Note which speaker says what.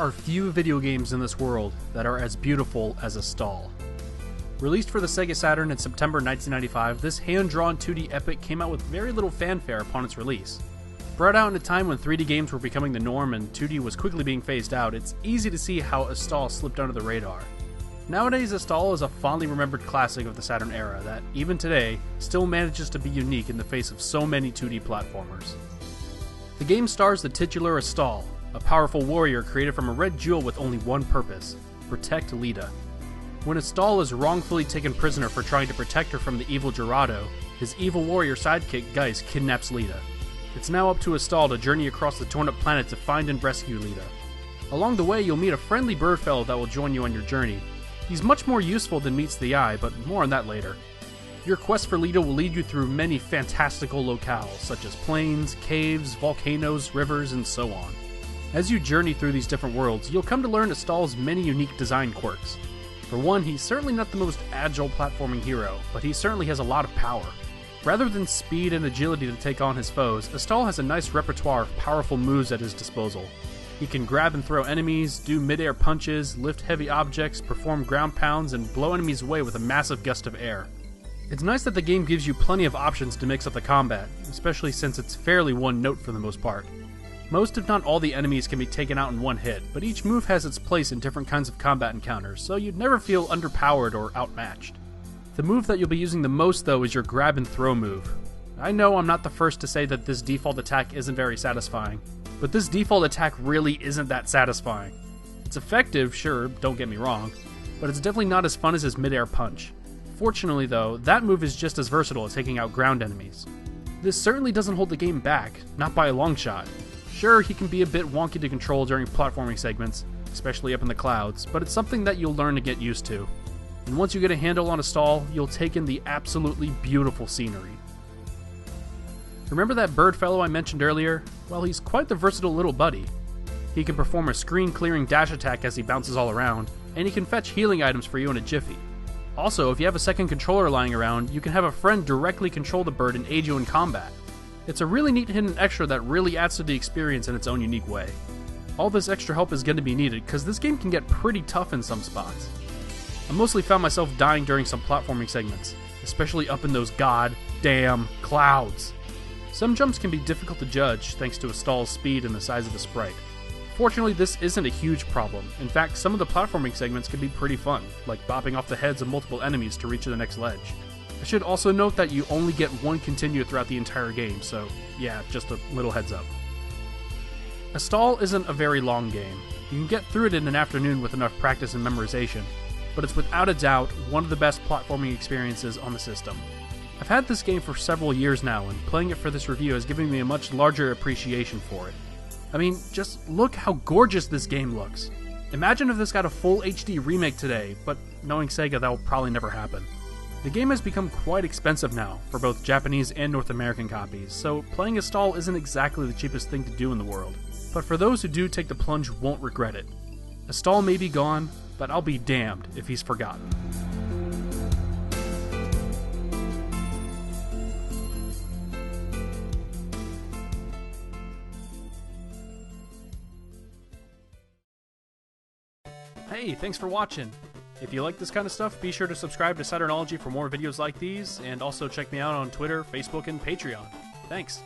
Speaker 1: are few video games in this world that are as beautiful as Astal. Released for the Sega Saturn in September 1995, this hand-drawn 2D epic came out with very little fanfare upon its release. Brought out in a time when 3D games were becoming the norm and 2D was quickly being phased out, it's easy to see how Astal slipped under the radar. Nowadays, Astal is a fondly remembered classic of the Saturn era that, even today, still manages to be unique in the face of so many 2D platformers. The game stars the titular Astal, a powerful warrior created from a red jewel with only one purpose: protect Lita. When Astal is wrongfully taken prisoner for trying to protect her from the evil Gerardo, his evil warrior sidekick Geis kidnaps Lita. It's now up to Astal to journey across the torn-up planet to find and rescue Lita. Along the way, you'll meet a friendly bird fellow that will join you on your journey. He's much more useful than meets the eye, but more on that later. Your quest for Lita will lead you through many fantastical locales, such as plains, caves, volcanoes, rivers, and so on. As you journey through these different worlds, you'll come to learn Astal's many unique design quirks. For one, he's certainly not the most agile platforming hero, but he certainly has a lot of power. Rather than speed and agility to take on his foes, Astal has a nice repertoire of powerful moves at his disposal. He can grab and throw enemies, do mid-air punches, lift heavy objects, perform ground pounds, and blow enemies away with a massive gust of air. It's nice that the game gives you plenty of options to mix up the combat, especially since it's fairly one note for the most part. Most if not all the enemies can be taken out in one hit, but each move has its place in different kinds of combat encounters, so you'd never feel underpowered or outmatched. The move that you'll be using the most though is your grab and throw move. I know I'm not the first to say that this default attack isn't very satisfying, but this default attack really isn't that satisfying. It's effective, sure, don't get me wrong, but it's definitely not as fun as his mid-air punch. Fortunately though, that move is just as versatile as taking out ground enemies. This certainly doesn't hold the game back, not by a long shot. Sure, he can be a bit wonky to control during platforming segments, especially up in the clouds, but it's something that you'll learn to get used to. And once you get a handle on Astal, you'll take in the absolutely beautiful scenery. Remember that bird fellow I mentioned earlier? Well, he's quite the versatile little buddy. He can perform a screen-clearing dash attack as he bounces all around, and he can fetch healing items for you in a jiffy. Also, if you have a second controller lying around, you can have a friend directly control the bird and aid you in combat. It's a really neat hidden extra that really adds to the experience in its own unique way. All this extra help is going to be needed, because this game can get pretty tough in some spots. I mostly found myself dying during some platforming segments, especially up in those goddamn clouds. Some jumps can be difficult to judge thanks to Astal's speed and the size of the sprite. Fortunately, this isn't a huge problem. In fact, some of the platforming segments can be pretty fun, like bopping off the heads of multiple enemies to reach the next ledge. I should also note that you only get one continue throughout the entire game, so yeah, just a little heads up. Astal isn't a very long game. You can get through it in an afternoon with enough practice and memorization, but it's without a doubt one of the best platforming experiences on the system. I've had this game for several years now, and playing it for this review has given me a much larger appreciation for it. I mean, just look how gorgeous this game looks. Imagine if this got a full HD remake today, but knowing Sega, that will probably never happen. The game has become quite expensive now, for both Japanese and North American copies, so playing Astal isn't exactly the cheapest thing to do in the world. But for those who do take the plunge won't regret it. Astal may be gone, but I'll be damned if he's forgotten. Hey, thanks for watching. If you like this kind of stuff, be sure to subscribe to Saturnology for more videos like these, and also check me out on Twitter, Facebook, and Patreon. Thanks.